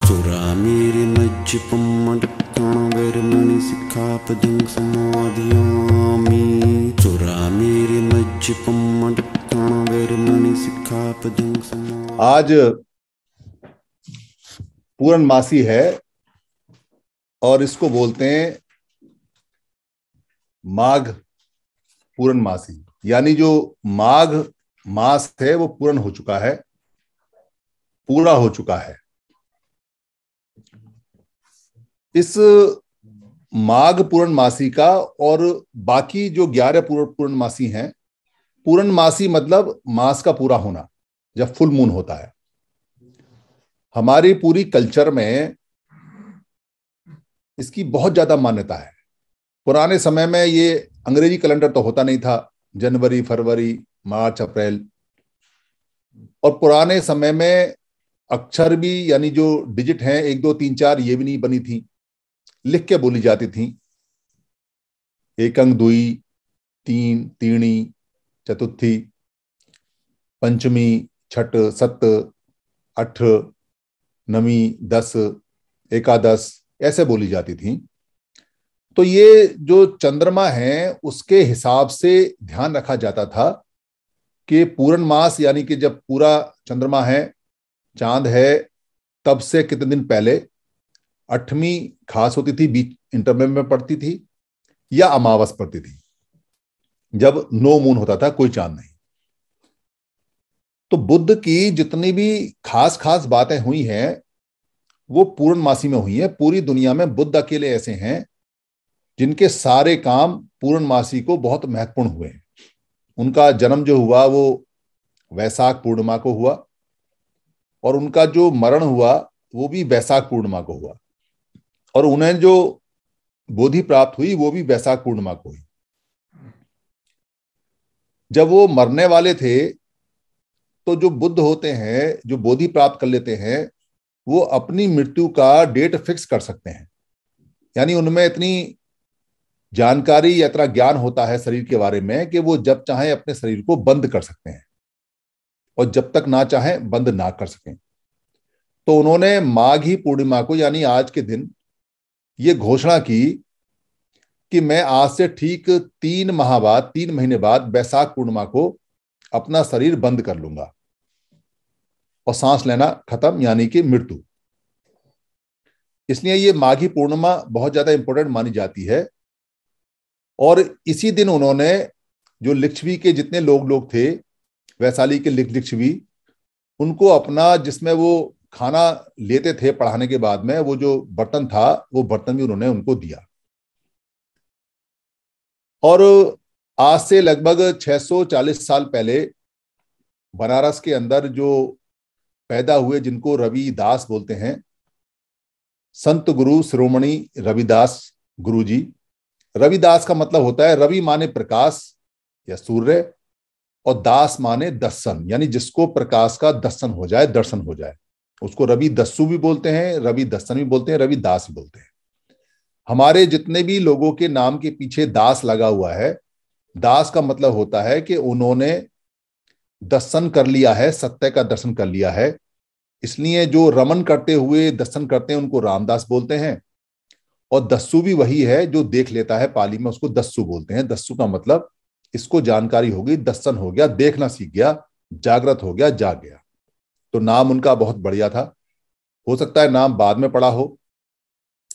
चुरा मेरे मज्ज पम्मडक्कण वेरमणि सिक्खापदं समाधियामि। चुरा मेरे मज्ज पम्मडक्कण वेरमणि सिक्खापदं समाधियामि। आज पूर्णमासी है और इसको बोलते हैं माघ पूर्णमासी, यानी जो माघ मास है वो पूर्ण हो चुका है, पूरा हो चुका है। इस माघ पूर्णमासी का और बाकी जो 11 पूर्णमासी हैं, पूर्णमासी मतलब मास का पूरा होना, जब फुल मून होता है। हमारी पूरी कल्चर में इसकी बहुत ज्यादा मान्यता है। पुराने समय में ये अंग्रेजी कैलेंडर तो होता नहीं था, जनवरी, फरवरी, मार्च, अप्रैल। और पुराने समय में अक्षर भी, यानी जो डिजिट हैं 1 2 3 4, ये भी नहीं बनी थी, लिख के बोली जाती थी। एकंग, दुई, तीन, तीणी, चतुर्थी, पंचमी, छठ, सत, अठ, नवी, दस, एकादश, ऐसे बोली जाती थी। तो ये जो चंद्रमा है उसके हिसाब से ध्यान रखा जाता था कि पूर्णमास, यानी कि जब पूरा चंद्रमा है, चांद है, तब से कितने दिन पहले 8वीं खास होती थी, बीच इंटरवल में पड़ती थी, या अमावस पड़ती थी, जब नो मून होता था, कोई चांद नहीं। तो बुद्ध की जितनी भी खास खास बातें हुई हैं वो पूर्णमासी में हुई है। पूरी दुनिया में बुद्ध अकेले ऐसे हैं जिनके सारे काम पूर्णमासी को बहुत महत्वपूर्ण हुए हैं। उनका जन्म जो हुआ वो वैशाख पूर्णिमा को हुआ, और उनका जो मरण हुआ वो भी वैशाख पूर्णिमा को हुआ, और उन्हें जो बोधि प्राप्त हुई वो भी वैशाख पूर्णिमा को हुई। जब वो मरने वाले थे तो जो बुद्ध होते हैं, जो बोधि प्राप्त कर लेते हैं, वो अपनी मृत्यु का डेट फिक्स कर सकते हैं। यानी उनमें इतनी जानकारी या इतना ज्ञान होता है शरीर के बारे में कि वो जब चाहे अपने शरीर को बंद कर सकते हैं, और जब तक ना चाहे बंद ना कर सकें। तो उन्होंने माघी पूर्णिमा को, यानी आज के दिन, ये घोषणा की कि मैं आज से ठीक 3 माह बाद, 3 महीने बाद, वैशाख पूर्णिमा को अपना शरीर बंद कर लूंगा और सांस लेना खत्म, यानी कि मृत्यु। इसलिए ये माघी पूर्णिमा बहुत ज्यादा इंपॉर्टेंट मानी जाती है। और इसी दिन उन्होंने जो लिच्छवी के जितने लोग थे, वैशाली के लिच्छवी, उनको अपना, जिसमें वो खाना लेते थे पढ़ाने के बाद में, वो जो बर्तन था वो बर्तन भी उन्होंने उनको दिया। और आज से लगभग 640 साल पहले बनारस के अंदर जो पैदा हुए, जिनको रविदास बोलते हैं, संत गुरु शिरोमणि रविदास गुरु जी। रविदास का मतलब होता है, रवि माने प्रकाश या सूर्य, और दास माने दर्शन, यानी जिसको प्रकाश का दर्शन हो जाए, दर्शन हो जाए, उसको रवि दस्सु भी बोलते हैं, रवि दर्शन भी बोलते हैं, रविदास भी बोलते हैं। हमारे जितने भी लोगों के नाम के पीछे दास लगा हुआ है, दास का मतलब होता है कि उन्होंने दर्शन कर लिया है, सत्य का दर्शन कर लिया है। इसलिए जो रमन करते हुए दर्शन करते हैं उनको रामदास बोलते हैं। और दस्सु भी वही है जो देख लेता है, पाली में उसको दस्सु बोलते हैं। दस्सु का मतलब इसको जानकारी होगी, दर्शन हो गया, देखना सीख गया, जागृत हो गया, जाग गया। तो नाम उनका बहुत बढ़िया था। हो सकता है नाम बाद में पड़ा हो,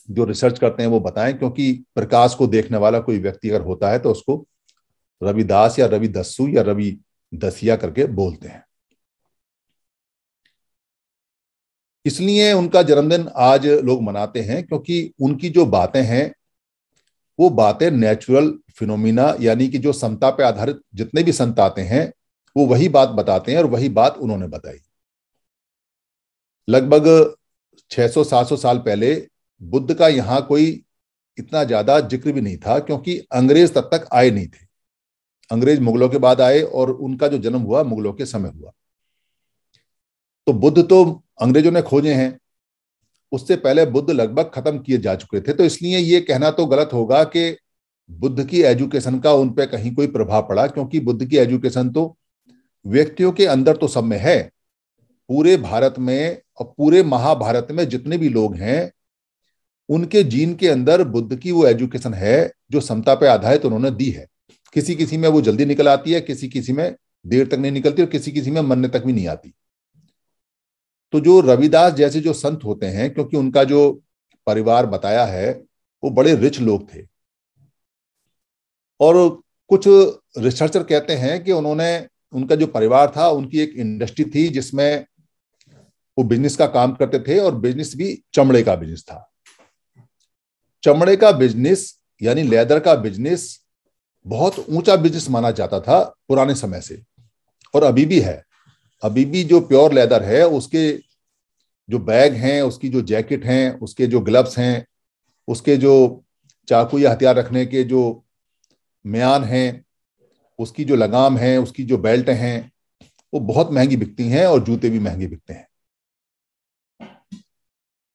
जो रिसर्च करते हैं वो बताएं, क्योंकि प्रकाश को देखने वाला कोई व्यक्ति अगर होता है तो उसको रविदास या रवि दस्सु या रवि दसिया करके बोलते हैं। इसलिए उनका जन्मदिन आज लोग मनाते हैं, क्योंकि उनकी जो बातें हैं वो बातें नेचुरल फिनोमिना, यानी कि जो समता पे आधारित जितने भी संत आते हैं वो वही बात बताते हैं, और वही बात उन्होंने बताई। लगभग 600-700 साल पहले बुद्ध का यहाँ कोई इतना ज्यादा जिक्र भी नहीं था, क्योंकि अंग्रेज तब तक आए नहीं थे। अंग्रेज मुगलों के बाद आए, और उनका जो जन्म हुआ मुगलों के समय हुआ। तो बुद्ध तो अंग्रेजों ने खोजे हैं, उससे पहले बुद्ध लगभग खत्म किए जा चुके थे। तो इसलिए ये कहना तो गलत होगा कि बुद्ध की एजुकेशन का उन पे कहीं कोई प्रभाव पड़ा, क्योंकि बुद्ध की एजुकेशन तो व्यक्तियों के अंदर तो सब में है, पूरे भारत में और पूरे महाभारत में जितने भी लोग हैं, उनके जीन के अंदर बुद्ध की वो एजुकेशन है जो समता पे आधारित उन्होंने दी है। किसी किसी में वो जल्दी निकल आती है, किसी किसी में देर तक नहीं निकलती, और किसी किसी में मरने तक भी नहीं आती। तो जो रविदास जैसे जो संत होते हैं, क्योंकि उनका जो परिवार बताया है वो बड़े रिच लोग थे, और कुछ रिसर्चर कहते हैं कि उनका जो परिवार था, उनकी एक इंडस्ट्री थी जिसमें वो बिजनेस का काम करते थे, और बिजनेस भी चमड़े का बिजनेस था। चमड़े का बिजनेस यानी लेदर का बिजनेस बहुत ऊंचा बिजनेस माना जाता था पुराने समय से, और अभी भी है। अभी भी जो प्योर लेदर है, उसके जो बैग हैं, उसकी जो जैकेट हैं, उसके जो ग्लव्स हैं, उसके जो चाकू या हथियार रखने के जो म्यान हैं, उसकी जो लगाम है, उसकी जो बेल्ट हैं, वो बहुत महंगी बिकती हैं, और जूते भी महंगे बिकते हैं।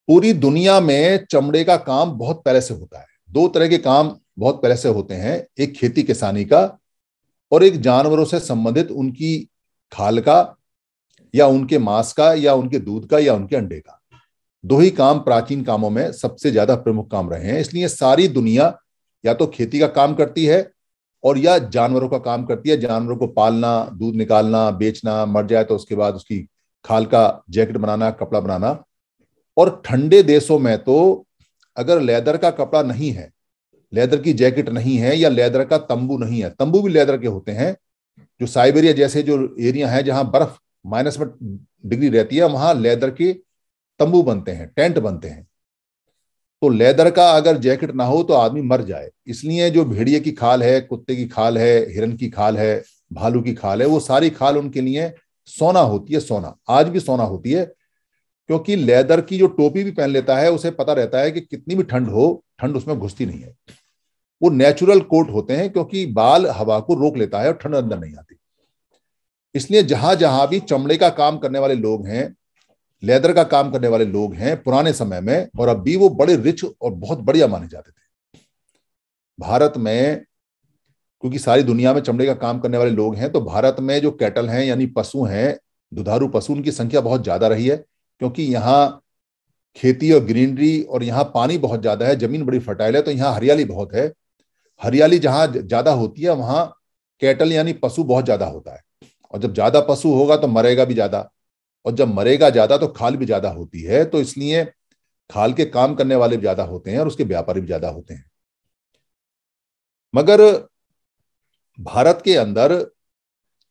पूरी दुनिया में चमड़े का काम बहुत पहले से होता है। दो तरह के काम बहुत पहले से होते हैं, एक खेती किसानी का, और एक जानवरों से संबंधित उनकी खाल का, या उनके मांस का, या उनके दूध का, या उनके अंडे का। दो ही काम प्राचीन कामों में सबसे ज्यादा प्रमुख काम रहे हैं। इसलिए सारी दुनिया या तो खेती का काम करती है, और या जानवरों का काम करती है। जानवरों को पालना, दूध निकालना, बेचना, मर जाए तो उसके बाद उसकी खाल का जैकेट बनाना, कपड़ा बनाना। और ठंडे देशों में तो अगर लेदर का कपड़ा नहीं है, लेदर की जैकेट नहीं है, या लेदर का तंबू नहीं है, तंबू भी लेदर के होते हैं, जो साइबेरिया जैसे जो एरिया है जहां बर्फ माइनस में डिग्री रहती है, वहां लेदर के तंबू बनते हैं, टेंट बनते हैं। तो लेदर का अगर जैकेट ना हो तो आदमी मर जाए। इसलिए जो भेड़िए की खाल है, कुत्ते की खाल है, हिरन की खाल है, भालू की खाल है, वो सारी खाल उनके लिए सोना होती है। सोना आज भी सोना होती है, क्योंकि लेदर की जो टोपी भी पहन लेता है, उसे पता रहता है कि कितनी भी ठंड हो, ठंड उसमें घुसती नहीं है। वो नेचुरल कोट होते हैं, क्योंकि बाल हवा को रोक लेता है और ठंड अंदर नहीं आती। इसलिए जहां जहां भी चमड़े का काम करने वाले लोग हैं, लेदर का काम करने वाले लोग हैं पुराने समय में, और अब भी, वो बड़े रिच और बहुत बढ़िया माने जाते थे। भारत में, क्योंकि सारी दुनिया में चमड़े का काम करने वाले लोग हैं, तो भारत में जो कैटल हैं यानी पशु हैं, दुधारू पशु, उनकी संख्या बहुत ज्यादा रही है। क्योंकि यहाँ खेती और ग्रीनरी, और यहाँ पानी बहुत ज्यादा है, जमीन बड़ी फर्टाइल है, तो यहाँ हरियाली बहुत है। हरियाली जहां ज्यादा होती है, वहां कैटल यानी पशु बहुत ज्यादा होता है। और जब ज्यादा पशु होगा तो मरेगा भी ज्यादा, और जब मरेगा ज्यादा तो खाल भी ज्यादा होती है। तो इसलिए खाल के काम करने वाले भी ज्यादा होते हैं, और उसके व्यापारी भी ज्यादा होते हैं। मगर भारत के अंदर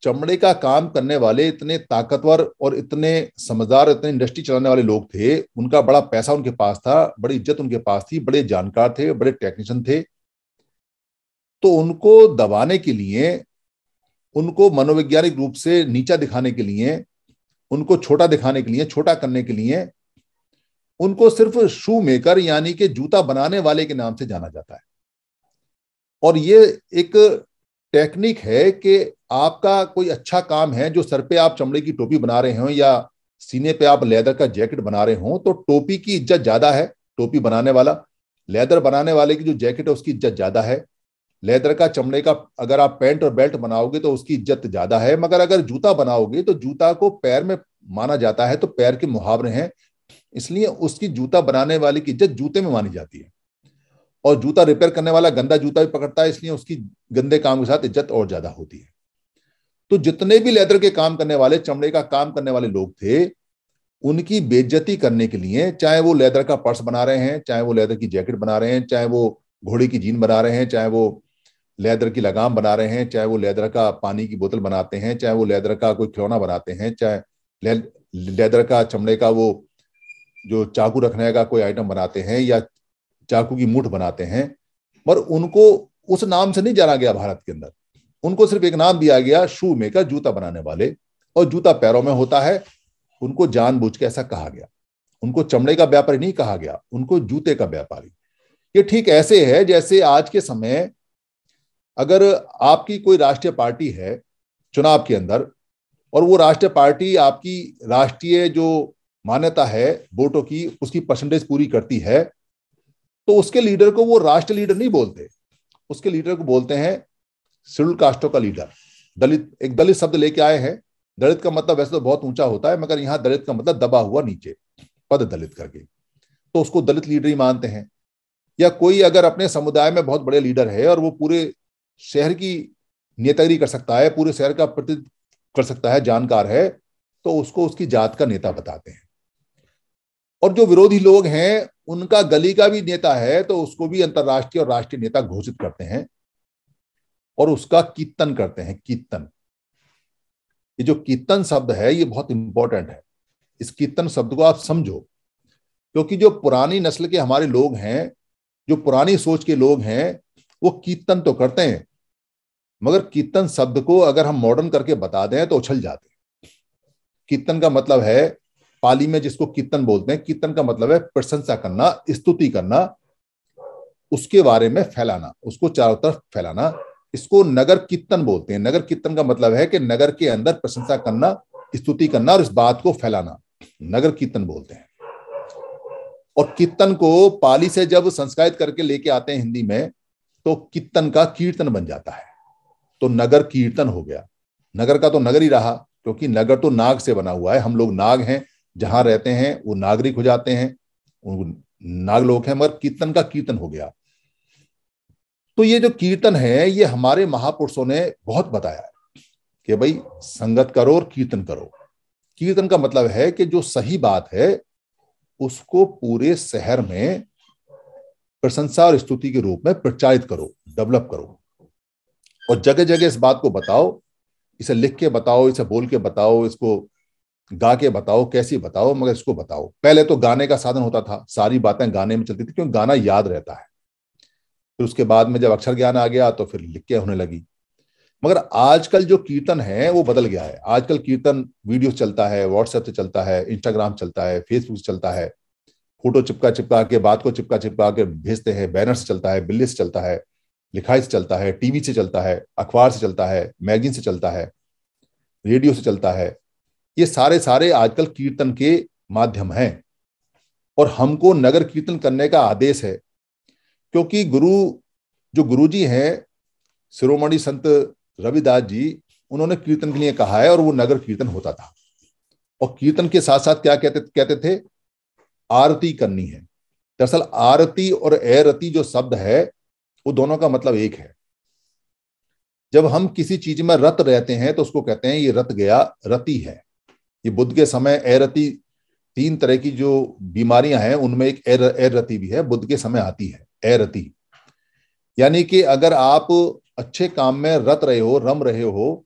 चमड़े का काम करने वाले इतने ताकतवर और इतने समझदार, इतने इंडस्ट्री चलाने वाले लोग थे। उनका बड़ा पैसा उनके पास था, बड़ी इज्जत उनके पास थी, बड़े जानकार थे, बड़े टेक्नीशियन थे। तो उनको दबाने के लिए, उनको मनोवैज्ञानिक रूप से नीचा दिखाने के लिए, उनको छोटा दिखाने के लिए, छोटा करने के लिए, उनको सिर्फ शू मेकर यानी कि जूता बनाने वाले के नाम से जाना जाता है। और ये एक टेक्निक है कि आपका कोई अच्छा काम है, जो सर पे आप चमड़े की टोपी बना रहे हो, या सीने पे आप लेदर का जैकेट बना रहे हो, तो टोपी की इज्जत ज्यादा है, टोपी बनाने वाला। लेदर बनाने वाले की जो जैकेट है उसकी इज्जत ज्यादा है। लेदर का, चमड़े का अगर आप पैंट और बेल्ट बनाओगे तो उसकी इज्जत ज्यादा है। मगर अगर जूता बनाओगे तो जूता को पैर में माना जाता है, तो पैर के मुहावरे हैं, इसलिए उसकी जूता बनाने वाले की इज्जत जूते में मानी जाती है। और जूता रिपेयर करने वाला गंदा जूता भी पकड़ता है, इसलिए उसकी गंदे काम के साथ इज्जत और ज्यादा होती है। तो जितने भी लेदर के काम करने वाले, चमड़े का काम करने वाले लोग थे, उनकी बेइज्जती करने के लिए, चाहे वो लेदर का पर्स बना रहे हैं, चाहे वो लेदर की जैकेट बना रहे हैं, चाहे वो घोड़े की जीन बना रहे हैं, चाहे वो लेदर की लगाम बना रहे हैं, चाहे वो लेदर का पानी की बोतल बनाते हैं, चाहे वो लेदर का कोई खिलौना बनाते हैं, चाहे लेदर का, चमड़े का वो जो चाकू रखने का कोई आइटम बनाते हैं, या चाकू की मूठ बनाते हैं, पर उनको उस नाम से नहीं जाना गया भारत के अंदर। उनको सिर्फ एक नाम दिया गया, शू मेकर, जूता बनाने वाले। और जूता पैरों में होता है, उनको जानबूझ के ऐसा कहा गया। उनको चमड़े का व्यापारी नहीं कहा गया, उनको जूते का व्यापारी। ये ठीक ऐसे है जैसे आज के समय अगर आपकी कोई राष्ट्रीय पार्टी है चुनाव के अंदर, और वो राष्ट्रीय पार्टी आपकी राष्ट्रीय जो मान्यता है वोटों की, उसकी परसेंटेज पूरी करती है, तो उसके लीडर को वो राष्ट्रीय लीडर नहीं बोलते, उसके लीडर को बोलते हैं शेड्यूल कास्टों का लीडर। दलित, एक दलित शब्द लेके आए हैं, दलित का मतलब वैसे तो बहुत ऊंचा होता है, मगर यहाँ दलित का मतलब दबा हुआ नीचे, पद दलित करके, तो उसको दलित लीडर ही मानते हैं। या कोई अगर अपने समुदाय में बहुत बड़े लीडर है और वो पूरे शहर की नेतागिरी कर सकता है, पूरे शहर का प्रतिनिधित्व कर सकता है, जानकार है, तो उसको उसकी जात का नेता बताते हैं। और जो विरोधी लोग हैं उनका गली का भी नेता है तो उसको भी अंतरराष्ट्रीय और राष्ट्रीय नेता घोषित करते हैं और उसका कीर्तन करते हैं। कीर्तन, ये जो कीर्तन शब्द है ये बहुत इंपॉर्टेंट है। इस कीर्तन शब्द को आप समझो, क्योंकि जो पुरानी नस्ल के हमारे लोग हैं, जो पुरानी सोच के लोग हैं, वो कीर्तन तो करते हैं, मगर कीर्तन शब्द को अगर हम मॉडर्न करके बता दें तो उछल जाते हैं। कीर्तन का मतलब है, पाली में जिसको कीर्तन बोलते हैं, कीर्तन का मतलब है प्रशंसा करना, स्तुति करना, उसके बारे में फैलाना, उसको चारों तरफ फैलाना। इसको नगर कीर्तन बोलते हैं। नगर कीर्तन का मतलब है कि नगर के अंदर प्रशंसा करना, स्तुति करना और इस बात को फैलाना, नगर कीर्तन बोलते हैं। और कीर्तन को पाली से जब संस्कृत करके लेके आते हैं हिंदी में, तो कीर्तन का कीर्तन बन जाता है, तो नगर कीर्तन हो गया। नगर का तो नगर ही रहा, क्योंकि नगर तो नाग से बना हुआ है, हम लोग नाग हैं, जहां रहते हैं वो नागरिक हो जाते हैं, वो नाग लोग हैं, मगर कीर्तन का कीर्तन हो गया। तो ये जो कीर्तन है ये हमारे महापुरुषों ने बहुत बताया है कि भाई संगत करो और कीर्तन करो। कीर्तन का मतलब है कि जो सही बात है उसको पूरे शहर में प्रशंसा और स्तुति के रूप में प्रचारित करो, डेवलप करो, और जगह जगह इस बात को बताओ। इसे लिख के बताओ, इसे बोल के बताओ, इसको गा के बताओ, कैसी बताओ, मगर इसको बताओ। पहले तो गाने का साधन होता था, सारी बातें गाने में चलती थी, क्योंकि गाना याद रहता है। फिर उसके बाद में जब अक्षर ज्ञान आ गया तो फिर लिख के होने लगी। मगर आजकल जो कीर्तन है वो बदल गया है। आजकल कीर्तन वीडियो चलता है, व्हाट्सएप से चलता है, इंस्टाग्राम चलता है, फेसबुक से चलता है, फोटो चिपका चिपका के, बात को चिपका चिपका के भेजते हैं, बैनर से चलता है, बिल्ली से चलता है, लिखाई से चलता है, टीवी से चलता है, अखबार से चलता है, मैगजीन से चलता है, रेडियो से चलता है। ये सारे सारे आजकल कीर्तन के माध्यम हैं और हमको नगर कीर्तन करने का आदेश है, क्योंकि जो गुरु जी हैं शिरोमणि संत रविदास जी, उन्होंने कीर्तन के लिए कहा है और वो नगर कीर्तन होता था। और कीर्तन के साथ साथ क्या कहते थे, आरती करनी है। दरअसल आरती और एरती जो शब्द है वो दोनों का मतलब एक है। जब हम किसी चीज में रत रहते हैं तो उसको कहते हैं ये रत गया, रति है। ये बुद्ध के समय एरति, 3 तरह की जो बीमारियां हैं उनमें एक एरति भी है, बुद्ध के समय आती है एरति। यानी कि अगर आप अच्छे काम में रत रहे हो, रम रहे हो,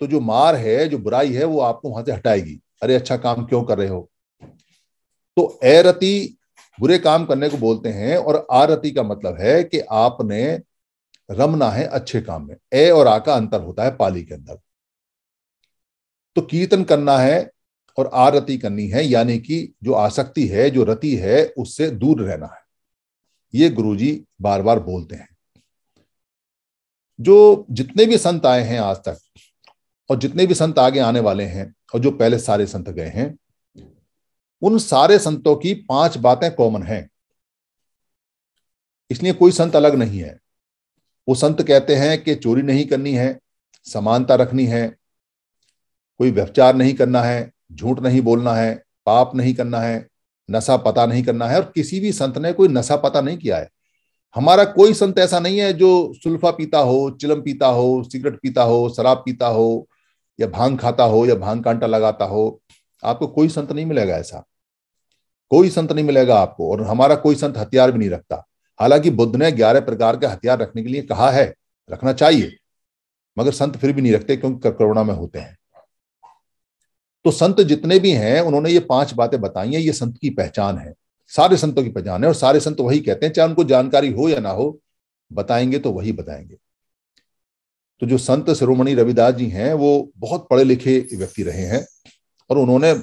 तो जो मार है, जो बुराई है, वो आपको वहां से हटाएगी। अरे अच्छा काम क्यों कर रहे हो। तो एरति बुरे काम करने को बोलते हैं, और आरति का मतलब है कि आपने रमना है अच्छे काम में। ए और आ का अंतर होता है पाली के अंदर। तो कीर्तन करना है और आरति करनी है, यानी कि जो आसक्ति है, जो रति है, उससे दूर रहना है। ये गुरुजी बार बार बोलते हैं। जो जितने भी संत आए हैं आज तक, और जितने भी संत आगे आने वाले हैं, और जो पहले सारे संत गए हैं, उन सारे संतों की 5 बातें कॉमन हैं। इसलिए कोई संत अलग नहीं है। वो संत कहते हैं कि चोरी नहीं करनी है, समानता रखनी है, कोई व्यभिचार नहीं करना है, झूठ नहीं बोलना है, पाप नहीं करना है, नशा पता नहीं करना है। और किसी भी संत ने कोई नशा पता नहीं किया है। हमारा कोई संत ऐसा नहीं है जो सुल्फा पीता हो, चिलम पीता हो, सिगरेट पीता हो, शराब पीता हो, या भांग खाता हो, या भांग कांटा लगाता हो। आपको कोई संत नहीं मिलेगा ऐसा, कोई संत नहीं मिलेगा आपको। और हमारा कोई संत हथियार भी नहीं रखता। हालांकि बुद्ध ने 11 प्रकार के हथियार रखने के लिए कहा है, रखना चाहिए, मगर संत फिर भी नहीं रखते, क्योंकि करुणा में होते हैं। तो संत जितने भी हैं उन्होंने ये 5 बातें बताई हैं। ये संत की पहचान है, सारे संतों की पहचान है। और सारे संत वही कहते हैं, चाहे उनको जानकारी हो या ना हो, बताएंगे तो वही बताएंगे। तो जो संत शिरोमणि रविदास जी हैं वो बहुत पढ़े लिखे व्यक्ति रहे हैं, और उन्होंने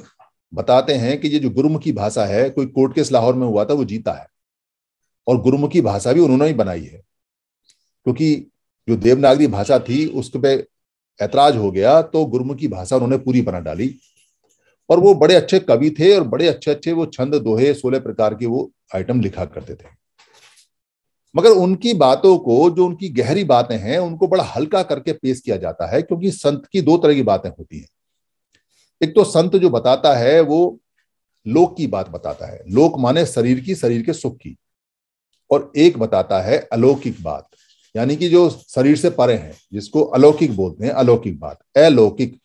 बताते हैं कि ये जो गुरुमुखी भाषा है, कोई कोर्ट केस लाहौर में हुआ था, वो जीता है, और गुरुमुखी भाषा भी उन्होंने ही बनाई है। क्योंकि जो देवनागरी भाषा थी उस पे ऐतराज हो गया, तो गुरुमुखी भाषा उन्होंने पूरी बना डाली। और वो बड़े अच्छे कवि थे, और बड़े अच्छे अच्छे वो छंद, दोहे, 16 प्रकार के वो आइटम लिखा करते थे। मगर उनकी बातों को, जो उनकी गहरी बातें हैं, उनको बड़ा हल्का करके पेश किया जाता है, क्योंकि संत की 2 तरह की बातें होती हैं। एक तो संत जो बताता है वो लोक की बात बताता है, लोक माने शरीर की, शरीर के सुख की, और एक बताता है अलौकिक बात, यानी कि जो शरीर से परे है, जिसको अलौकिक बोलते हैं, अलौकिक बात, अलौकिक,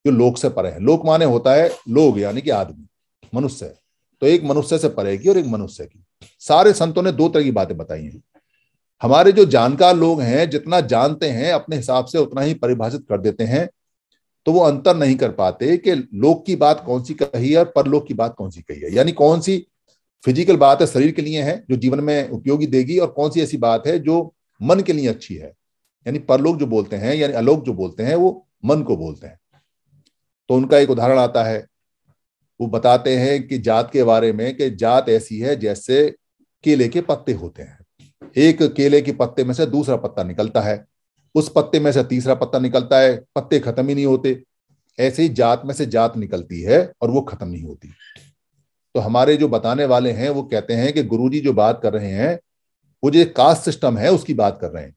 जो लोक से परे है। लोक माने होता है लोग, यानी कि आदमी, मनुष्य। तो एक मनुष्य से परे की और एक मनुष्य की। सारे संतों ने दो तरह की बातें बताई हैं। हमारे जो जानकार लोग हैं जितना जानते हैं अपने हिसाब से उतना ही परिभाषित कर देते हैं, तो वो अंतर नहीं कर पाते कि लोक की बात कौन सी कही है और परलोक की बात कौन सी कही है, यानी कौन सी फिजिकल बात है शरीर के लिए है जो जीवन में उपयोगी देगी, और कौन सी ऐसी बात है जो मन के लिए अच्छी है। यानी परलोक जो बोलते हैं, यानी अलोक जो बोलते हैं, वो मन को बोलते हैं। तो उनका एक उदाहरण आता है, वो बताते हैं कि जात के बारे में, कि जात ऐसी है जैसे केले के पत्ते होते हैं। एक केले के पत्ते में से दूसरा पत्ता निकलता है, उस पत्ते में से तीसरा पत्ता निकलता है, पत्ते खत्म ही नहीं होते। ऐसे ही जात में से जात निकलती है और वो खत्म नहीं होती। तो हमारे जो बताने वाले हैं वो कहते हैं कि गुरुजी जो बात कर रहे हैं वो जो कास्ट सिस्टम है उसकी बात कर रहे हैं।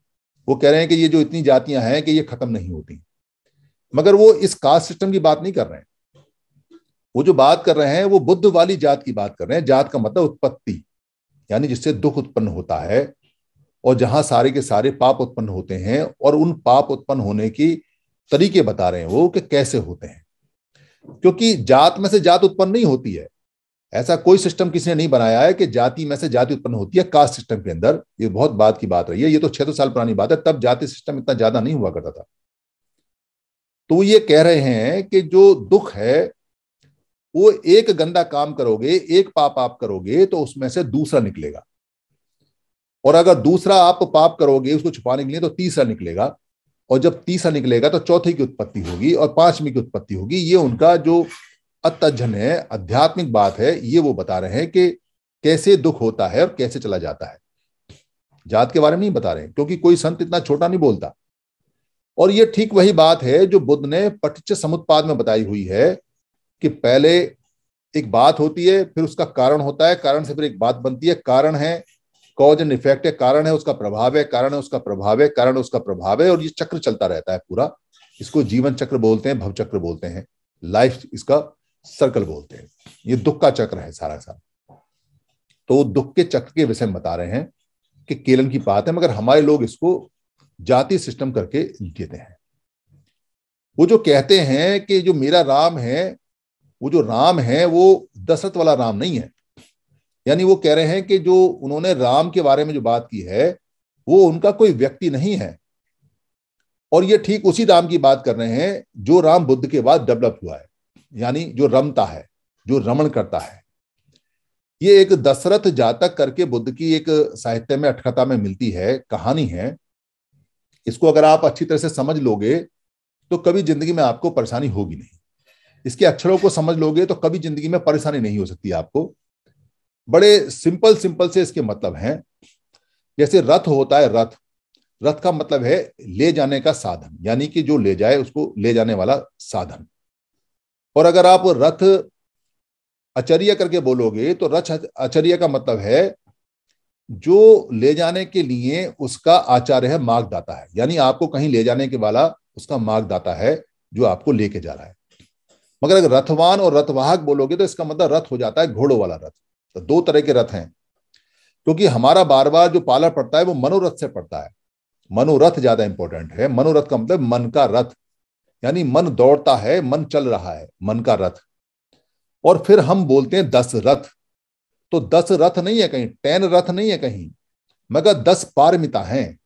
वो कह रहे हैं कि ये जो इतनी जातियां हैं कि ये खत्म नहीं होती, मगर वो इस कास्ट सिस्टम की बात नहीं कर रहे हैं। वो जो बात कर रहे हैं वो बुद्ध वाली जात की बात कर रहे हैं। जात का मतलब उत्पत्ति, यानी जिससे दुख उत्पन्न होता है, और जहां सारे के सारे पाप उत्पन्न होते हैं, और उन पाप उत्पन्न होने की तरीके बता रहे हैं वो कि कैसे होते हैं। क्योंकि जात में से जात उत्पन्न नहीं होती है, ऐसा कोई सिस्टम किसी ने नहीं बनाया है कि जाति में से जाति उत्पन्न होती है कास्ट सिस्टम के अंदर। ये बहुत बात की बात रही है, ये तो 600 साल पुरानी बात है, तब जाति सिस्टम इतना ज्यादा नहीं हुआ करता था। तो ये कह रहे हैं कि जो दुख है वो एक गंदा काम करोगे, एक पाप आप करोगे तो उसमें से दूसरा निकलेगा, और अगर दूसरा आप पाप करोगे उसको छुपाने के लिए तो तीसरा निकलेगा, और जब तीसरा निकलेगा तो चौथे की उत्पत्ति होगी और पांचवी की उत्पत्ति होगी। ये उनका जो अत्यजन है, आध्यात्मिक बात है, ये वो बता रहे हैं कि कैसे दुख होता है और कैसे चला जाता है। जात के बारे में नहीं बता रहे हैं, क्योंकि कोई संत इतना छोटा नहीं बोलता। और ये ठीक वही बात है जो बुद्ध ने पटिच्च समुत्पाद में बताई हुई है कि पहले एक बात होती है, फिर उसका कारण होता है, कारण से फिर एक बात बनती है। कारण है, कॉज एंड इफेक्ट है, कारण है उसका प्रभाव है, कारण है उसका प्रभाव है, कारण उसका प्रभाव है, और ये चक्र चलता रहता है पूरा। इसको जीवन चक्र बोलते हैं, भव चक्र बोलते हैं, लाइफ इसका सर्कल बोलते हैं। ये दुख का चक्र है सारा सारा। तो दुख के चक्र के विषय में बता रहे हैं कि केलन की बात है, मगर हमारे लोग इसको जाति सिस्टम करके देते हैं। वो जो कहते हैं कि जो मेरा राम है, वो जो राम है वो दशरथ वाला राम नहीं है। यानी वो कह रहे हैं कि जो उन्होंने राम के बारे में जो बात की है वो उनका कोई व्यक्ति नहीं है, और ये ठीक उसी राम की बात कर रहे हैं जो राम बुद्ध के बाद डेवलप हुआ है, यानी जो रमता है, जो रमण करता है। ये एक दशरथ जातक करके बुद्ध की एक साहित्य में, अटकथा में मिलती है, कहानी है। इसको अगर आप अच्छी तरह से समझ लोगे तो कभी जिंदगी में आपको परेशानी होगी नहीं। इसके अक्षरों को समझ लोगे तो कभी जिंदगी में परेशानी नहीं हो सकती आपको। बड़े सिंपल सिंपल से इसके मतलब हैं। जैसे रथ होता है, रथ, रथ का मतलब है ले जाने का साधन, यानी कि जो ले जाए उसको ले जाने वाला साधन। और अगर आप रथ आचर्य करके बोलोगे तो रथ आचर्य का मतलब है जो ले जाने के लिए उसका आचार्य है, मार्गदाता है, यानी आपको कहीं ले जाने के वाला उसका मार्गदाता है जो आपको लेके जा रहा है। मगर अगर रथवान और रथवाहक बोलोगे तो इसका मतलब रथ हो जाता है घोड़ों वाला रथ। तो दो तरह के रथ हैं, क्योंकि हमारा बार बार जो पाला पड़ता है वो मनोरथ से पड़ता है। मनोरथ ज्यादा इंपॉर्टेंट है। मनोरथ का मतलब मन का रथ, यानी मन दौड़ता है, मन चल रहा है, मन का रथ। और फिर हम बोलते हैं 10 रथ। तो 10 रथ नहीं है कहीं, 10 रथ नहीं है कहीं, मगर 10 पारमिता हैं।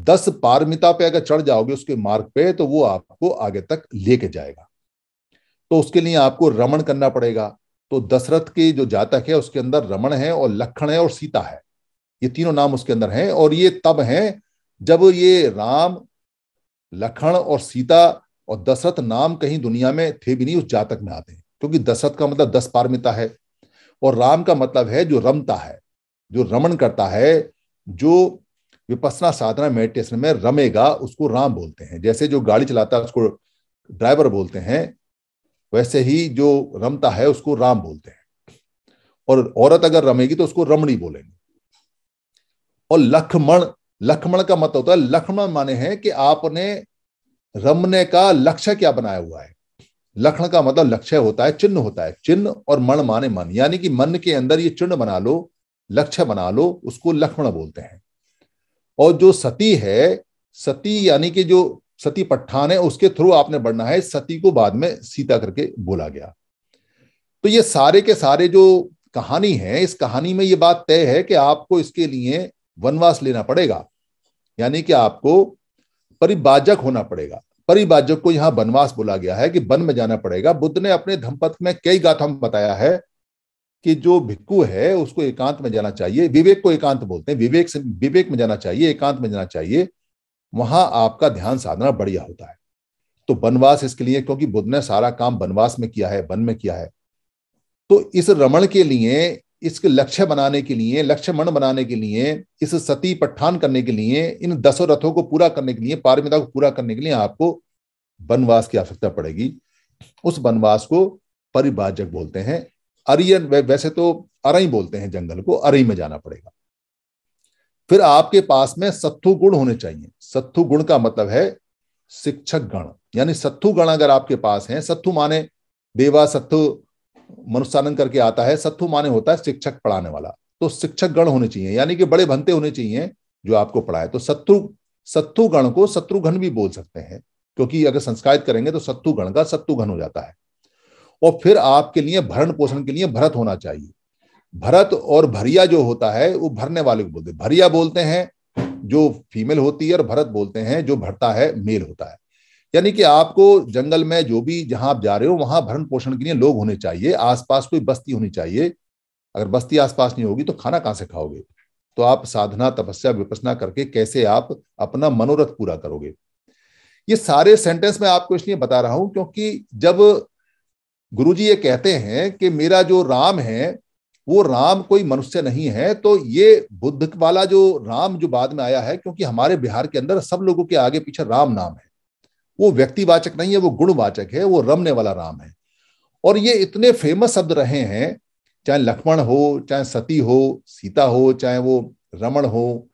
10 पारमिता पे अगर चढ़ जाओगे उसके मार्ग पे तो वो आपको आगे तक लेके जाएगा। तो उसके लिए आपको रमण करना पड़ेगा। तो दशरथ की जो जातक है उसके अंदर रमण है और लखन है और सीता है, ये तीनों नाम उसके अंदर हैं। और ये तब हैं जब ये राम, लखन और सीता और दशरथ नाम कहीं दुनिया में थे भी नहीं, उस जातक में आते हैं। क्योंकि दशरथ का मतलब 10 पारमिता है, और राम का मतलब है जो रमता है, जो रमण करता है, जो विपස්සना साधना मेडिटेशन में रमेगा उसको राम बोलते हैं। जैसे जो गाड़ी चलाता है उसको ड्राइवर बोलते हैं, वैसे ही जो रमता है उसको राम बोलते हैं। और औरत अगर रमेगी तो उसको रमणी बोलेंगे। और लक्ष्मण, लक्ष्मण का मतलब होता है, लक्ष्मण माने हैं कि आपने रमने का लक्ष्य क्या बनाया हुआ है। लक्षण का मतलब लक्ष्य होता है, चिन्ह होता है। चिन्ह और मण माने मन, यानी कि मन के अंदर ये चिन्ह बना लो, लक्ष्य बना लो, उसको लक्ष्मण बोलते हैं। और जो सती है, सती यानी कि जो सती पट्ठान है, उसके थ्रू आपने बढ़ना है। सती को बाद में सीता करके बोला गया। तो ये सारे के सारे जो कहानी है, इस कहानी में ये बात तय है कि आपको इसके लिए वनवास लेना पड़ेगा, यानी कि आपको परिबाजक होना पड़ेगा। परिबाजक को यहां वनवास बोला गया है कि वन में जाना पड़ेगा। बुद्ध ने अपने धम्मपद में कई गाथा में बताया है कि जो भिक्खु है उसको एकांत में जाना चाहिए। विवेक को एकांत बोलते हैं, विवेक में जाना चाहिए, एकांत में जाना चाहिए। वहां आपका ध्यान साधना बढ़िया होता है। तो वनवास इसके लिए, क्योंकि बुद्ध ने सारा काम वनवास में किया है, वन में किया है। तो इस रमण के लिए, इसके लक्ष्य बनाने के लिए, लक्ष्यमण बनाने के लिए, इस सती पट्ठान करने के लिए, इन 10 रथों को पूरा करने के लिए, पारमिता को पूरा करने के लिए आपको वनवास की आवश्यकता पड़ेगी। उस वनवास को परिभाजक बोलते हैं। अरियन, वैसे तो अरई बोलते हैं जंगल को, अरई में जाना पड़ेगा। फिर आपके पास में सत्तु गुण होने चाहिए। सत्तु गुण का मतलब है शिक्षक गण, यानी सत्तु गण अगर आपके पास है, सत्तु माने देवा सत्तु मनुष्यानंद करके आता है, सत्तु माने होता है शिक्षक, पढ़ाने वाला। तो शिक्षक गण होने चाहिए, यानी कि बड़े भंते होने चाहिए जो आपको पढ़ाए। तो सत्तु गण को शत्रुघ्न भी बोल सकते हैं, क्योंकि अगर संस्कारित करेंगे तो सत्तु गण का शत्रुघ्न हो जाता है। और फिर आपके लिए भरण पोषण के लिए भरत होना चाहिए। भरत और भरिया जो होता है वो भरने वाले को बोलते हैं। भरिया बोलते हैं जो फीमेल होती है, और भरत बोलते हैं जो भरता है, मेल होता है। यानी कि आपको जंगल में जो भी, जहां आप जा रहे हो, वहां भरण पोषण के लिए लोग होने चाहिए, आसपास कोई बस्ती होनी चाहिए। अगर बस्ती आसपास नहीं होगी तो खाना कहां से खाओगे? तो आप साधना, तपस्या, विपස්සना करके कैसे आप अपना मनोरथ पूरा करोगे? ये सारे सेंटेंस मैं आपको इसलिए बता रहा हूं क्योंकि जब गुरुजी ये कहते हैं कि मेरा जो राम है वो राम कोई मनुष्य नहीं है, तो ये बुद्ध वाला जो राम जो बाद में आया है, क्योंकि हमारे बिहार के अंदर सब लोगों के आगे पीछे राम नाम है, वो व्यक्तिवाचक नहीं है, वो गुणवाचक है, वो रमने वाला राम है। और ये इतने फेमस शब्द रहे हैं, चाहे लक्ष्मण हो, चाहे सती हो, सीता हो, चाहे वो रमण हो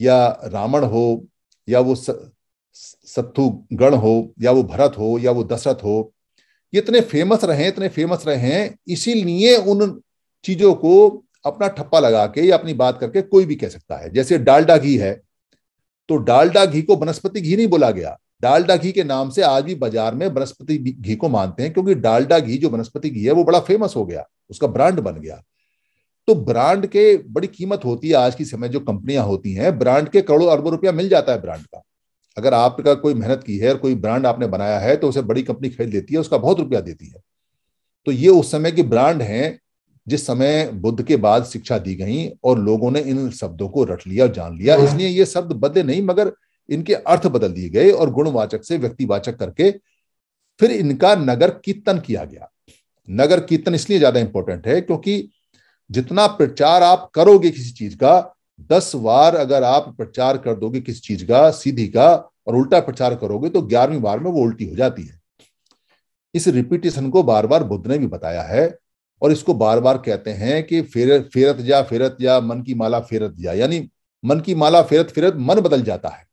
या रावण हो, या वो शत्रुघ्न हो, या वो भरत हो, या वो दशरथ हो, ये इतने फेमस रहे, इतने फेमस रहे हैं। इसीलिए उन चीजों को अपना ठप्पा लगा के या अपनी बात करके कोई भी कह सकता है। जैसे डालडा घी है, तो डालडा घी को वनस्पति घी नहीं बोला गया। डालडा घी के नाम से आज भी बाजार में वनस्पति घी को मानते हैं, क्योंकि डालडा घी जो वनस्पति घी है वो बड़ा फेमस हो गया, उसका ब्रांड बन गया। तो ब्रांड के बड़ी कीमत होती है। आज की समय जो कंपनियां होती हैं, ब्रांड के करोड़ों अरबों रुपया मिल जाता है ब्रांड का। अगर आपका कोई मेहनत की है और कोई ब्रांड आपने बनाया है तो उसे बड़ी कंपनी खरीद लेती है, उसका बहुत रुपया देती है। तो ये उस समय की ब्रांड है, जिस समय बुद्ध के बाद शिक्षा दी गई और लोगों ने इन शब्दों को रट लिया, जान लिया। इसलिए ये शब्द बदले नहीं, मगर इनके अर्थ बदल दिए गए और गुणवाचक से व्यक्तिवाचक करके फिर इनका नगर कीर्तन किया गया। नगर कीर्तन इसलिए ज्यादा इंपॉर्टेंट है क्योंकि जितना प्रचार आप करोगे किसी चीज का, 10 बार अगर आप प्रचार कर दोगे किसी चीज का सीधी का, और उल्टा प्रचार करोगे तो 11वीं बार में वो उल्टी हो जाती है। इस रिपीटेशन को बार बार बुद्ध ने भी बताया है, और इसको बार बार कहते हैं कि फेरत जा मन की माला फेरत जा, यानी मन की माला फेरत फेरत मन बदल जाता है।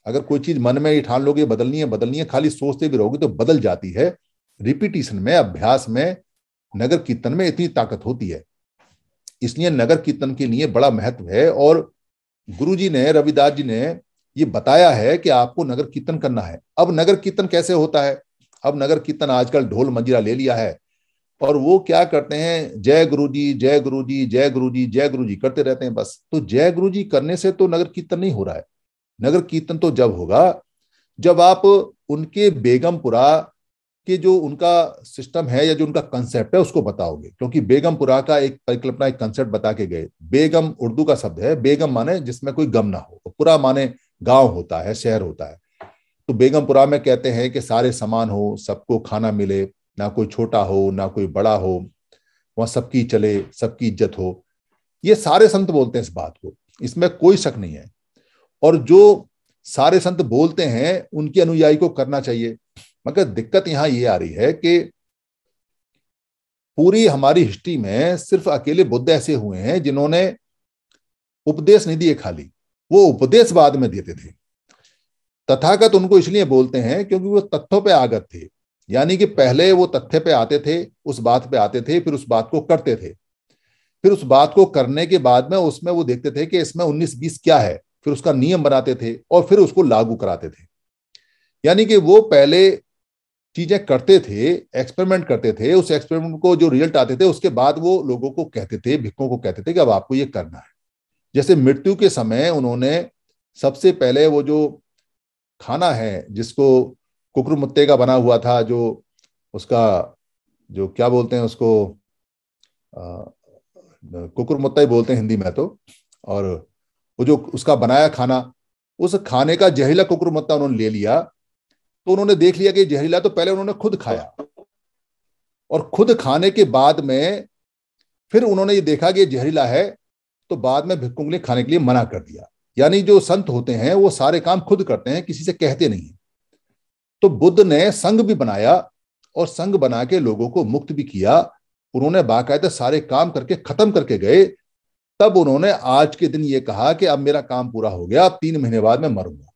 अगर कोई चीज मन में ही ठान लोगे बदलनी है, खाली सोचते भी रहोगे तो बदल जाती है। रिपीटेशन में, अभ्यास में, नगर कीर्तन में इतनी ताकत होती है। इसलिए नगर कीर्तन के लिए बड़ा महत्व है। और गुरुजी ने, रविदास जी ने ये बताया है कि आपको नगर कीर्तन करना है। अब नगर कीर्तन कैसे होता है? अब नगर कीर्तन आजकल ढोल मंजीरा ले लिया है, और वो क्या करते हैं, जय गुरुजी, जय गुरुजी, जय गुरुजी, जय गुरुजी करते रहते हैं बस। तो जय गुरुजी करने से तो नगर कीर्तन नहीं हो रहा है। नगर कीर्तन तो जब होगा जब आप उनके बेगमपुरा कि जो उनका सिस्टम है या जो उनका कंसेप्ट है उसको बताओगे। क्योंकि बेगमपुरा का एक परिकल्पना, एक कंसेप्ट बता के गए। बेगम उर्दू का शब्द है, बेगम माने जिसमें कोई गम ना हो, पुरा माने गांव होता है, शहर होता है। तो बेगमपुरा में कहते हैं कि सारे समान हो, सबको खाना मिले, ना कोई छोटा हो ना कोई बड़ा हो, वहां सबकी चले, सबकी इज्जत हो। ये सारे संत बोलते हैं इस बात को, इसमें कोई शक नहीं है। और जो सारे संत बोलते हैं उनके अनुयायी को करना चाहिए। मगर दिक्कत यहां ये आ रही है कि पूरी हमारी हिस्ट्री में सिर्फ अकेले बुद्ध ऐसे हुए हैं जिन्होंने उपदेश नहीं दिए, खाली वो उपदेश बाद में देते थे। तथागत उनको इसलिए बोलते हैं क्योंकि वो तथ्यों पे आगत थे। यानी कि पहले वो तथ्य पे आते थे, उस बात पे आते थे, फिर उस बात को करते थे, फिर उस बात को करने के बाद में उसमें वो देखते थे कि इसमें 19-20 क्या है, फिर उसका नियम बनाते थे और फिर उसको लागू कराते थे। यानी कि वो पहले चीजें करते थे, एक्सपेरिमेंट करते थे, उस एक्सपेरिमेंट को जो रिजल्ट आते थे उसके बाद वो लोगों को कहते थे, भिक्खुओं को कहते थे कि अब आपको ये करना है। जैसे मृत्यु के समय उन्होंने सबसे पहले वो जो खाना है जिसको कुकुरमुत्ते का बना हुआ था, जो उसका जो क्या बोलते हैं उसको, कुकुरमुत्ता ही बोलते हैं हिंदी में तो, और वो जो उसका बनाया खाना, उस खाने का जहरीला कुकुरमुत्ता उन्होंने ले लिया। तो उन्होंने देख लिया कि जहरीला, तो पहले उन्होंने खुद खाया और खुद खाने के बाद में फिर उन्होंने ये देखा कि ये जहरीला है, तो बाद में भिक्षुक ने खाने के लिए मना कर दिया। यानी जो संत होते हैं वो सारे काम खुद करते हैं, किसी से कहते नहीं है। तो बुद्ध ने संघ भी बनाया और संघ बना के लोगों को मुक्त भी किया। उन्होंने बाकायदा सारे काम करके खत्म करके गए। तब उन्होंने आज के दिन ये कहा कि अब मेरा काम पूरा हो गया, अब 3 महीने बाद मैं मरूंगा।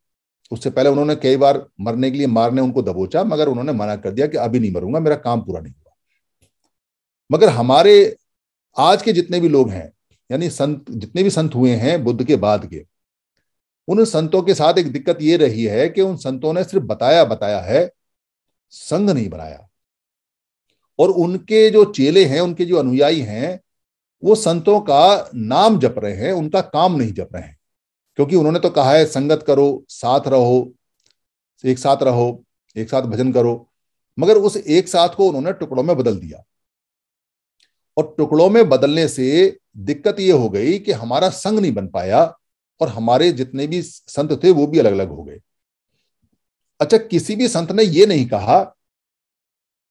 उससे पहले उन्होंने कई बार मरने के लिए मारने उनको दबोचा, मगर उन्होंने मना कर दिया कि अभी नहीं मरूंगा, मेरा काम पूरा नहीं हुआ। मगर हमारे आज के जितने भी लोग हैं, यानी संत, जितने भी संत हुए हैं बुद्ध के बाद के, उन संतों के साथ एक दिक्कत ये रही है कि उन संतों ने सिर्फ बताया बताया है, संघ नहीं बनाया। और उनके जो चेले हैं, उनके जो अनुयायी हैं, वो संतों का नाम जप रहे हैं, उनका काम नहीं जप रहे हैं। क्योंकि उन्होंने तो कहा है संगत करो, साथ रहो, एक साथ रहो, एक साथ भजन करो, मगर उस एक साथ को उन्होंने टुकड़ों में बदल दिया। और टुकड़ों में बदलने से दिक्कत ये हो गई कि हमारा संग नहीं बन पाया और हमारे जितने भी संत थे वो भी अलग अलग हो गए। अच्छा, किसी भी संत ने ये नहीं कहा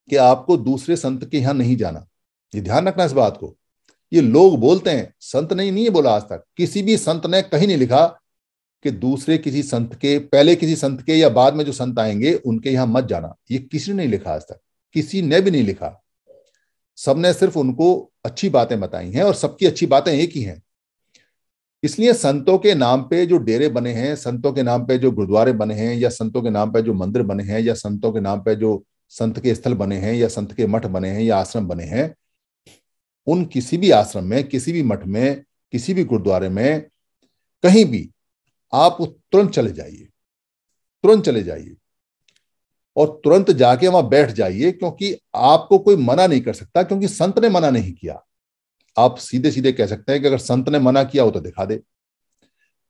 कि आपको दूसरे संत के यहां नहीं जाना, ये ध्यान रखना इस बात को। ये लोग बोलते हैं, संत ने नहीं बोला आज तक, किसी भी संत ने कहीं नहीं लिखा कि दूसरे किसी संत के, पहले किसी संत के या बाद में जो संत आएंगे उनके यहां मत जाना। ये किसी ने नहीं लिखा आज तक, किसी ने भी नहीं लिखा। सबने सिर्फ उनको अच्छी बातें बताई हैं और सबकी अच्छी बातें एक ही हैं। इसलिए संतों के नाम पे जो डेरे बने हैं, संतों के नाम पे जो गुरुद्वारे बने हैं, या संतों के नाम पे जो मंदिर बने हैं, या संतों के नाम पे जो संत के स्थल बने हैं, या संत के मठ बने हैं, या आश्रम बने हैं, उन किसी भी आश्रम में, किसी भी मठ में, किसी भी गुरुद्वारे में, कहीं भी आप तुरंत चले जाइए, तुरंत चले जाइए और तुरंत जाके वहां बैठ जाइए, क्योंकि आपको कोई मना नहीं कर सकता, क्योंकि संत ने मना नहीं किया। आप सीधे सीधे कह सकते हैं कि अगर संत ने मना किया हो तो दिखा दे।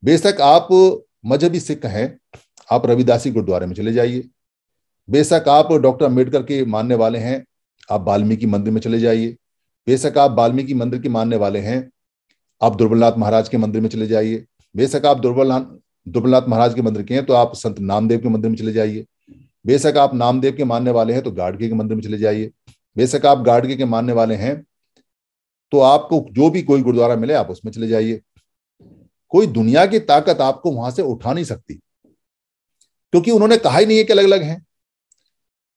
बेशक आप मजहबी सिख हैं, आप रविदासी गुरुद्वारे में चले जाइए। बेशक आप डॉक्टर अम्बेडकर के मानने वाले हैं, आप वाल्मीकि मंदिर में चले जाइए। बेशक आप वाल्मीकि मंदिर के मानने वाले हैं, आप दुर्बलनाथ महाराज के मंदिर में चले जाइए। बेशक आप दुर्बलनाथ महाराज के मंदिर के हैं तो आप संत नामदेव के मंदिर में चले जाइए। बेशक आप नामदेव के मानने वाले हैं तो गाडगे के मंदिर में चले जाइए। बेशक आप गाडगे के मानने वाले हैं तो आपको जो भी कोई गुरुद्वारा मिले आप उसमें चले जाइए। कोई दुनिया की ताकत आपको वहां से उठा नहीं सकती, क्योंकि उन्होंने कहा ही नहीं है कि अलग अलग हैं।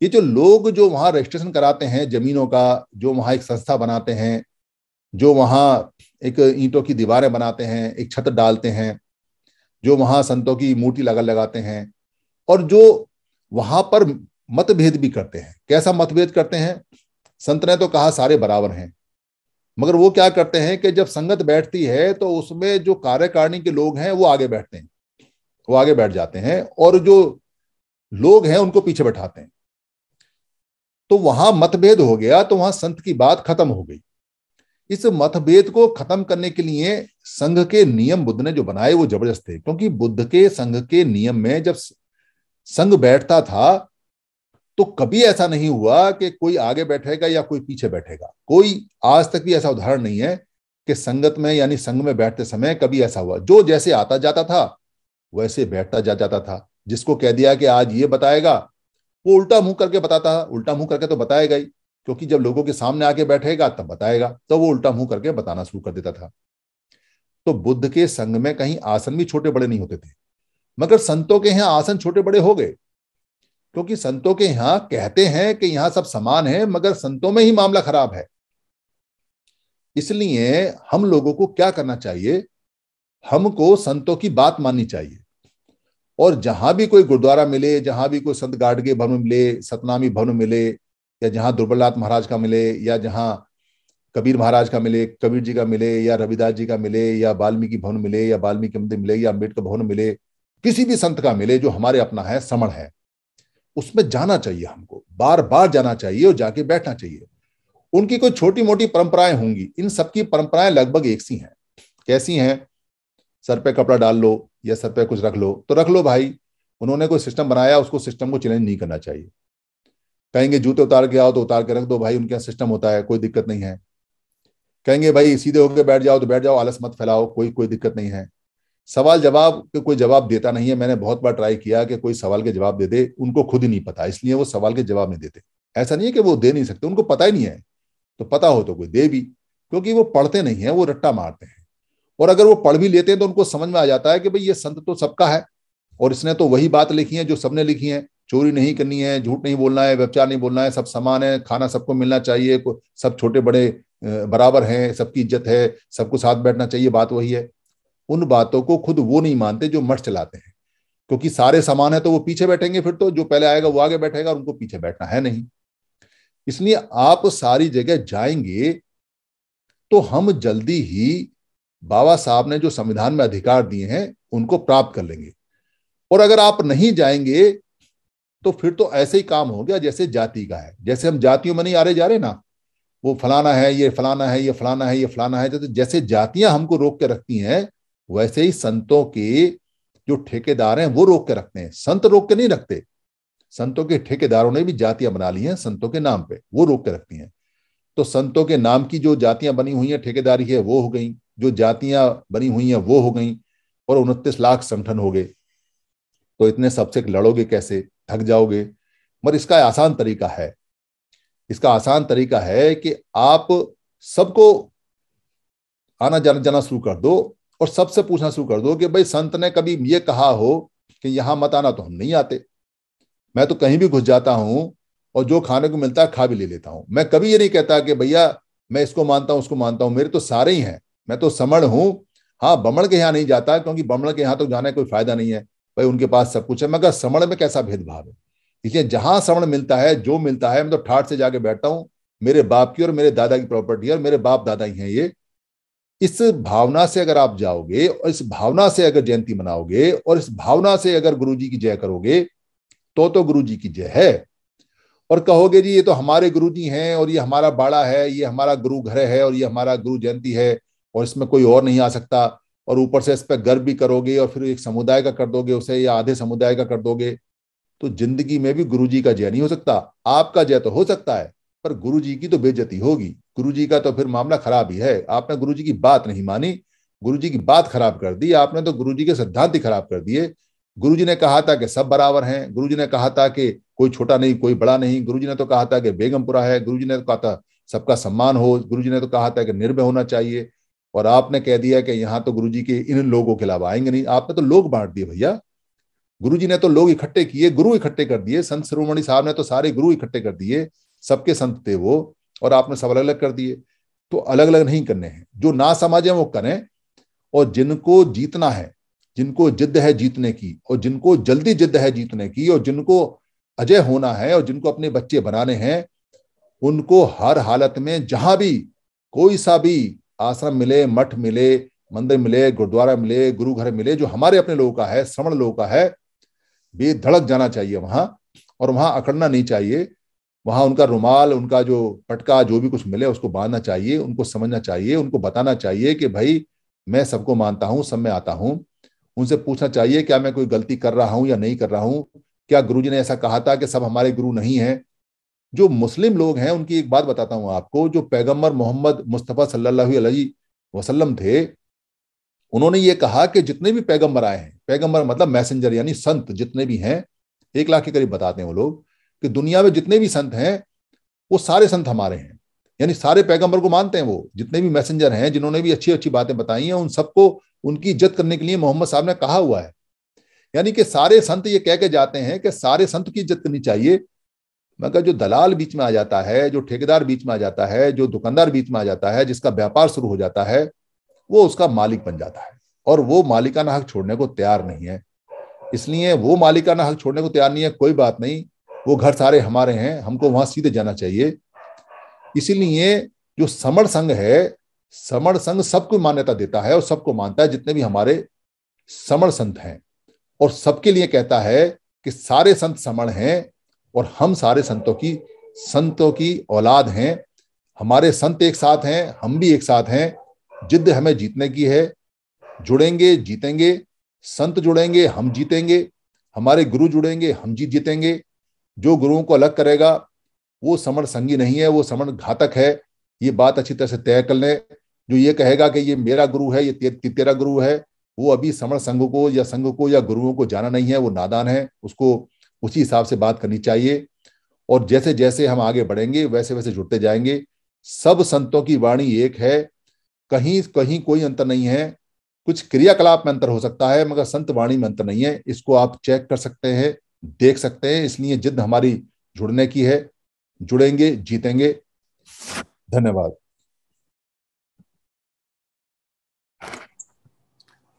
ये जो लोग जो वहां रजिस्ट्रेशन कराते हैं जमीनों का, जो वहां एक संस्था बनाते हैं, जो वहां एक ईंटों की दीवारें बनाते हैं, एक छत डालते हैं, जो वहां संतों की मूर्ति लगाते हैं, और जो वहां पर मतभेद भी करते हैं। कैसा मतभेद करते हैं? संत ने तो कहा सारे बराबर हैं, मगर वो क्या करते हैं कि जब संगत बैठती है तो उसमें जो कार्यकारिणी के लोग हैं वो आगे बैठते हैं, वो आगे बैठ जाते हैं, और जो लोग हैं उनको पीछे बैठाते हैं। तो वहां मतभेद हो गया, तो वहां संत की बात खत्म हो गई। इस मतभेद को खत्म करने के लिए संघ के नियम बुद्ध ने जो बनाए वो जबरदस्त थे, क्योंकि बुद्ध के संघ के नियम में जब संघ बैठता था तो कभी ऐसा नहीं हुआ कि कोई आगे बैठेगा या कोई पीछे बैठेगा। कोई आज तक भी ऐसा उदाहरण नहीं है कि संगत में यानी संघ में बैठते समय कभी ऐसा हुआ। जो जैसे आता जाता था वैसे बैठता जाता था। जिसको कह दिया कि आज ये बताएगा, वो उल्टा मुंह करके बताता। उल्टा मुंह करके तो बताएगा ही, क्योंकि जब लोगों के सामने आके बैठेगा तब बताएगा, तो वो उल्टा मुंह करके बताना शुरू कर देता था। तो बुद्ध के संघ में कहीं आसन भी छोटे बड़े नहीं होते थे, मगर संतों के यहाँ आसन छोटे बड़े हो गए, क्योंकि संतों के यहाँ कहते हैं कि यहाँ सब समान है, मगर संतों में ही मामला खराब है। इसलिए हम लोगों को क्या करना चाहिए? हमको संतों की बात माननी चाहिए। और जहां भी कोई गुरुद्वारा मिले, जहां भी कोई संत गाडगे भवन मिले, सतनामी भवन मिले, या जहां दुर्बलनाथ महाराज का मिले, या जहां कबीर महाराज का मिले, कबीर जी का मिले, या रविदास जी का मिले, या वाल्मीकि भवन मिले, या वाल्मीकि मंदिर मिले, या अम्बेडकर भवन मिले, किसी भी संत का मिले जो हमारे अपना है, श्रमण है, उसमें जाना चाहिए, हमको बार बार जाना चाहिए और जाके बैठना चाहिए। उनकी कोई छोटी मोटी परंपराएं होंगी, इन सबकी परंपराएं लगभग एक सी हैं। कैसी हैं? सर पे कपड़ा डाल लो या सर पे कुछ रख लो तो रख लो भाई। उन्होंने कोई सिस्टम बनाया, उसको सिस्टम को चैलेंज नहीं करना चाहिए। कहेंगे जूते उतार के आओ तो उतार के रख दो भाई, उनके यहाँ सिस्टम होता है, कोई दिक्कत नहीं है। कहेंगे भाई सीधे होकर बैठ जाओ तो बैठ जाओ, आलस मत फैलाओ, कोई कोई दिक्कत नहीं है। सवाल जवाब के कोई जवाब देता नहीं है। मैंने बहुत बार ट्राई किया कि कोई सवाल के जवाब दे दे, उनको खुद ही नहीं पता, इसलिए वो सवाल के जवाब नहीं देते। ऐसा नहीं है कि वो दे नहीं सकते, उनको पता ही नहीं है। तो पता हो तो कोई दे भी, क्योंकि वो पढ़ते नहीं है, वो रट्टा मारते हैं। और अगर वो पढ़ भी लेते हैं तो उनको समझ में आ जाता है कि भाई ये संत तो सबका है और इसने तो वही बात लिखी है जो सबने लिखी है। चोरी नहीं करनी है, झूठ नहीं बोलना है, व्यभिचार नहीं बोलना है, सब समान है, खाना सबको मिलना चाहिए, सब छोटे बड़े बराबर हैं, सबकी इज्जत है, सबको साथ बैठना चाहिए, बात वही है। उन बातों को खुद वो नहीं मानते जो मठ चलाते हैं, क्योंकि सारे समान है तो वो पीछे बैठेंगे, फिर तो जो पहले आएगा वो आगे बैठेगा और उनको पीछे बैठना है नहीं। इसलिए आप सारी जगह जाएंगे तो हम जल्दी ही बाबा साहब ने जो संविधान में अधिकार दिए हैं उनको प्राप्त कर लेंगे। और अगर आप नहीं जाएंगे तो फिर तो ऐसे ही काम हो गया जैसे जाति का है। जैसे हम जातियों में नहीं आ रहे जा रहे ना, वो फलाना है, ये फलाना है, ये फलाना है, ये फलाना है, तो जैसे जातियां हमको रोक के रखती हैं वैसे ही संतों के जो ठेकेदार हैं वो रोक के रखते हैं। संत रोक के नहीं रखते, संतों के ठेकेदारों ने भी जातियां बना ली हैं संतों के नाम पे, वो रोक के रखती हैं। तो संतों के नाम की जो जातियां बनी हुई हैं ठेकेदारी है वो हो गई, जो जातियां बनी हुई हैं वो हो गई, और 29 लाख संगठन हो गए। तो इतने सबसे लड़ोगे कैसे? थक जाओगे। मगर इसका आसान तरीका है, इसका आसान तरीका है कि आप सबको आना जाना जाना शुरू कर दो और सबसे पूछना शुरू कर दो कि भाई संत ने कभी ये कहा हो कि यहां मत आना, तो हम नहीं आते। मैं तो कहीं भी घुस जाता हूं और जो खाने को मिलता है खा भी ले लेता हूं। मैं कभी ये नहीं कहता कि भैया मैं इसको मानता हूं उसको मानता हूं, मेरे तो सारे ही हैं, मैं तो समण हूं। हाँ, बमण के यहाँ नहीं जाता क्योंकि बमण के यहाँ तो जाने कोई फायदा नहीं है, भाई उनके पास सब कुछ है। मगर समण में कैसा भेदभाव है। इसलिए जहां श्रवण मिलता है, जो मिलता है, मैं तो ठाठ से जाके बैठता हूं। मेरे बाप की और मेरे दादा की प्रॉपर्टी है और मेरे बाप दादा ही हैं ये। इस भावना से अगर आप जाओगे और इस भावना से अगर जयंती मनाओगे और इस भावना से अगर गुरु जी की जय करोगे तो गुरु जी की जय है। और कहोगे जी ये तो हमारे गुरु जी हैं और ये हमारा बाड़ा है, ये हमारा गुरु घर है और ये हमारा गुरु जयंती है और इसमें कोई और नहीं आ सकता, और ऊपर से इस पर गर्व भी करोगे और फिर एक समुदाय का कर दोगे उसे या आधे समुदाय का कर दोगे, तो जिंदगी में भी गुरु जी का जय नहीं हो सकता। आपका जय तो हो सकता है पर गुरु जी की तो बेइज्जती होगी। गुरु जी का तो फिर मामला खराब ही है। आपने गुरु जी की बात नहीं मानी, गुरु जी की बात खराब कर दी आपने, तो गुरु जी के सिद्धांत ही खराब कर दिए। गुरु जी ने कहा था कि सब बराबर हैं, गुरु जी ने कहा था कि कोई छोटा नहीं कोई बड़ा नहीं, गुरु जी ने तो कहा था कि बेगमपुरा है, गुरु जी ने तो कहा था सबका सम्मान हो, गुरु जी ने तो कहा था कि निर्भय होना चाहिए। और आपने कह दिया कि यहाँ तो गुरु जी के इन लोगों के अलावा आएंगे नहीं। आपने तो लोग बांट दिए भैया। गुरु जी ने तो लोग इकट्ठे किए, गुरु इकट्ठे कर दिए। संत शिरोमणि साहब ने तो सारे गुरु इकट्ठे कर दिए, सबके संत थे वो, और आपने सब अलग अलग कर दिए। तो अलग अलग नहीं करने हैं, जो ना समझे वो करें। और जिनको जीतना है, जिनको जिद है जीतने की, और जिनको जल्दी जिद है जीतने की, और जिनको अजय होना है और जिनको अपने बच्चे बनाने हैं, उनको हर हालत में जहां भी कोई सा भी आश्रम मिले, मठ मिले, मंदिर मिले, गुरुद्वारा मिले, गुरु घर मिले, जो हमारे अपने लोगों का है, श्रवण लोगों का है, बेधड़क जाना चाहिए वहां। और वहां अकड़ना नहीं चाहिए। वहां उनका रुमाल, उनका जो पटका, जो भी कुछ मिले उसको बांधना चाहिए। उनको समझना चाहिए, उनको बताना चाहिए कि भाई मैं सबको मानता हूं, सब में आता हूं। उनसे पूछना चाहिए क्या मैं कोई गलती कर रहा हूं या नहीं कर रहा हूं, क्या गुरुजी ने ऐसा कहा था कि सब हमारे गुरु नहीं हैं। जो मुस्लिम लोग हैं उनकी एक बात बताता हूं आपको, जो पैगंबर मोहम्मद मुस्तफा सल्लल्लाहु अलैहि वसल्लम थे, उन्होंने ये कहा कि जितने भी पैगंबर आए हैं, पैगंबर मतलब मैसेंजर यानी संत जितने भी हैं, 1 लाख के करीब बताते हैं वो लोग, कि दुनिया में जितने भी संत हैं वो सारे संत हमारे हैं। यानी सारे पैगंबर को मानते हैं वो, जितने भी मैसेंजर हैं जिन्होंने भी अच्छी अच्छी बातें बताई हैं, उन सबको उनकी इज्जत करने के लिए मोहम्मद साहब ने कहा हुआ है। यानी कि सारे संत ये कह के जाते हैं कि सारे संत की इज्जत करनी चाहिए। मगर जो दलाल बीच में आ जाता है, जो ठेकेदार बीच में आ जाता है, जो दुकानदार बीच में आ जाता है, जिसका व्यापार शुरू हो जाता है, वो उसका मालिक बन जाता है और वो मालिकाना हक छोड़ने को तैयार नहीं है। इसलिए वो मालिकाना हक छोड़ने को तैयार नहीं है, कोई बात नहीं, वो घर सारे हमारे हैं, हमको वहां सीधे जाना चाहिए। इसीलिए जो समण संघ है, समण संघ सबको मान्यता देता है और सबको मानता है, जितने भी हमारे समण संत हैं, और सबके लिए कहता है कि सारे संत समण हैं और हम सारे संतों की औलाद हैं। हमारे संत एक साथ हैं, हम भी एक साथ हैं। जिद हमें जीतने की है, जुड़ेंगे जीतेंगे, संत जुड़ेंगे हम जीतेंगे, हमारे गुरु जुड़ेंगे हम जीतेंगे। जो गुरुओं को अलग करेगा वो समण संगी नहीं है, वो समण घातक है। ये बात अच्छी तरह से तय कर लें। जो ये कहेगा कि ये मेरा गुरु है, ये तेरा गुरु है, वो अभी समण संघ को या संघ को या गुरुओं को जाना नहीं है, वो नादान है। उसको उसी हिसाब से बात करनी चाहिए। और जैसे जैसे हम आगे बढ़ेंगे वैसे वैसे जुड़ते जाएंगे। सब संतों की वाणी एक है, कहीं कहीं कोई अंतर नहीं है। कुछ क्रियाकलाप में अंतर हो सकता है, मगर संत वाणी में अंतर नहीं है। इसको आप चेक कर सकते हैं, देख सकते हैं। इसलिए जिद हमारी जुड़ने की है, जुड़ेंगे जीतेंगे। धन्यवाद।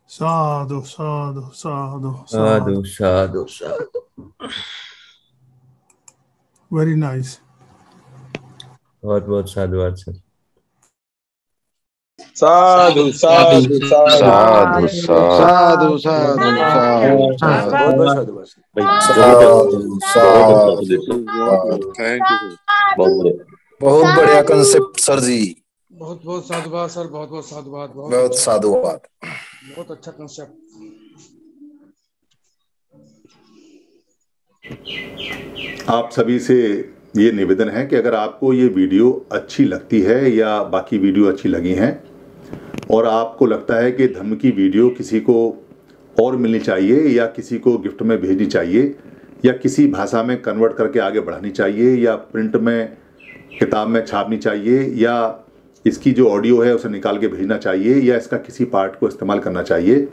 साधु साधु साधु साधु साधु साधु। Very nice. बहुत बहुत साधुवाद सर। साधु साधु साधु साधु साधु थैंक यू। बहुत बढ़िया कंसेप्ट सर जी। बहुत बहुत साधुवाद सर, बहुत बहुत साधुवाद। बहुत साधुवाद। बहुत अच्छा कंसेप्ट। आप सभी से ये निवेदन है कि अगर आपको ये वीडियो अच्छी लगती है या बाकी वीडियो अच्छी लगी हैं और आपको लगता है कि धम्म की वीडियो किसी को और मिलनी चाहिए या किसी को गिफ्ट में भेजनी चाहिए या किसी भाषा में कन्वर्ट करके आगे बढ़ानी चाहिए या प्रिंट में किताब में छापनी चाहिए या इसकी जो ऑडियो है उसे निकाल के भेजना चाहिए या इसका किसी पार्ट को इस्तेमाल करना चाहिए,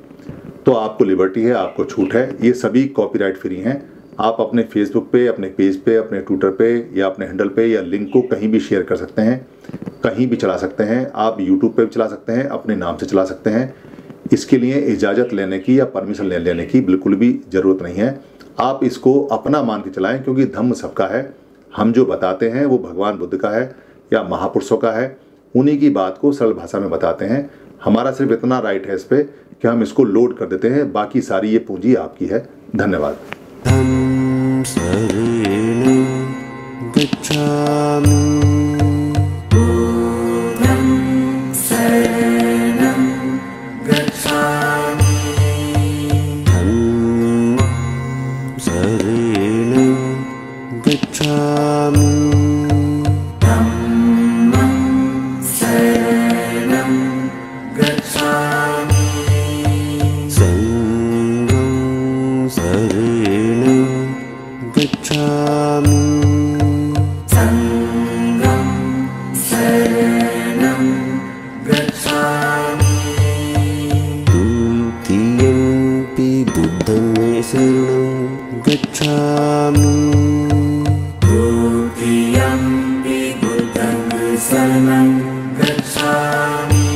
तो आपको लिबर्टी है, आपको छूट है। ये सभी कॉपीराइट फ्री हैं। आप अपने फेसबुक पे, अपने पेज पे, अपने ट्विटर पे या अपने हैंडल पे या लिंक को कहीं भी शेयर कर सकते हैं, कहीं भी चला सकते हैं। आप यूट्यूब पे भी चला सकते हैं, अपने नाम से चला सकते हैं। इसके लिए इजाज़त लेने की या परमिशन लेने की बिल्कुल भी ज़रूरत नहीं है। आप इसको अपना मान के चलाएं, क्योंकि धम्म सबका है। हम जो बताते हैं वो भगवान बुद्ध का है या महापुरुषों का है, उन्हीं की बात को सरल भाषा में बताते हैं। हमारा सिर्फ इतना राइट है इस पर कि हम इसको लोड कर देते हैं, बाकी सारी ये पूंजी आपकी है। धन्यवाद। धम्म शरणं गच्छामि। बुद्धं शरणं गच्छामि। धम्मं शरणं गच्छामि। धम्मं शरणं गच्छामि। संघं शरणं गच्छामि। संघं शरणं गच्छामि। द्वितीयंपि बुद्धं शरणं गच्छामि। द्वितीयंपि बुद्धं शरणं गच्छामि।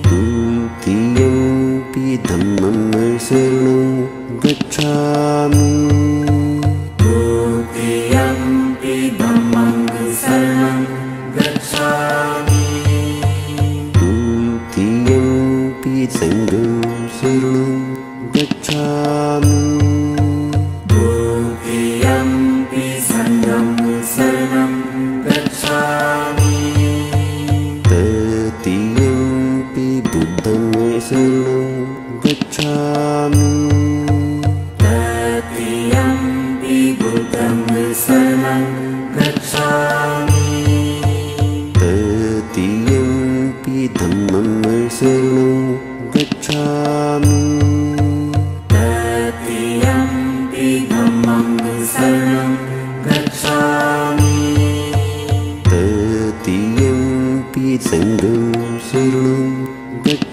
द्वितीयंपि धम्मं शरणं गच्छामि। द्वितीयंपि धम्मं शरणं गच्छामि। द्वितीयंपि संघं शरणं गच्छामि। द्वितीयंपि संघं शरणं गच्छामि। तृतीयंपि बुद्धं शरणं गच्छामि। तृतीयंपि बुद्धं शरणं गच्छामि। तृतीयंपि धम्मं शरणं गच्छामि। तृतीयंपि धम्मं शरणं गच्छामि। तृतीयंपि संघं शरणं गच्छामि।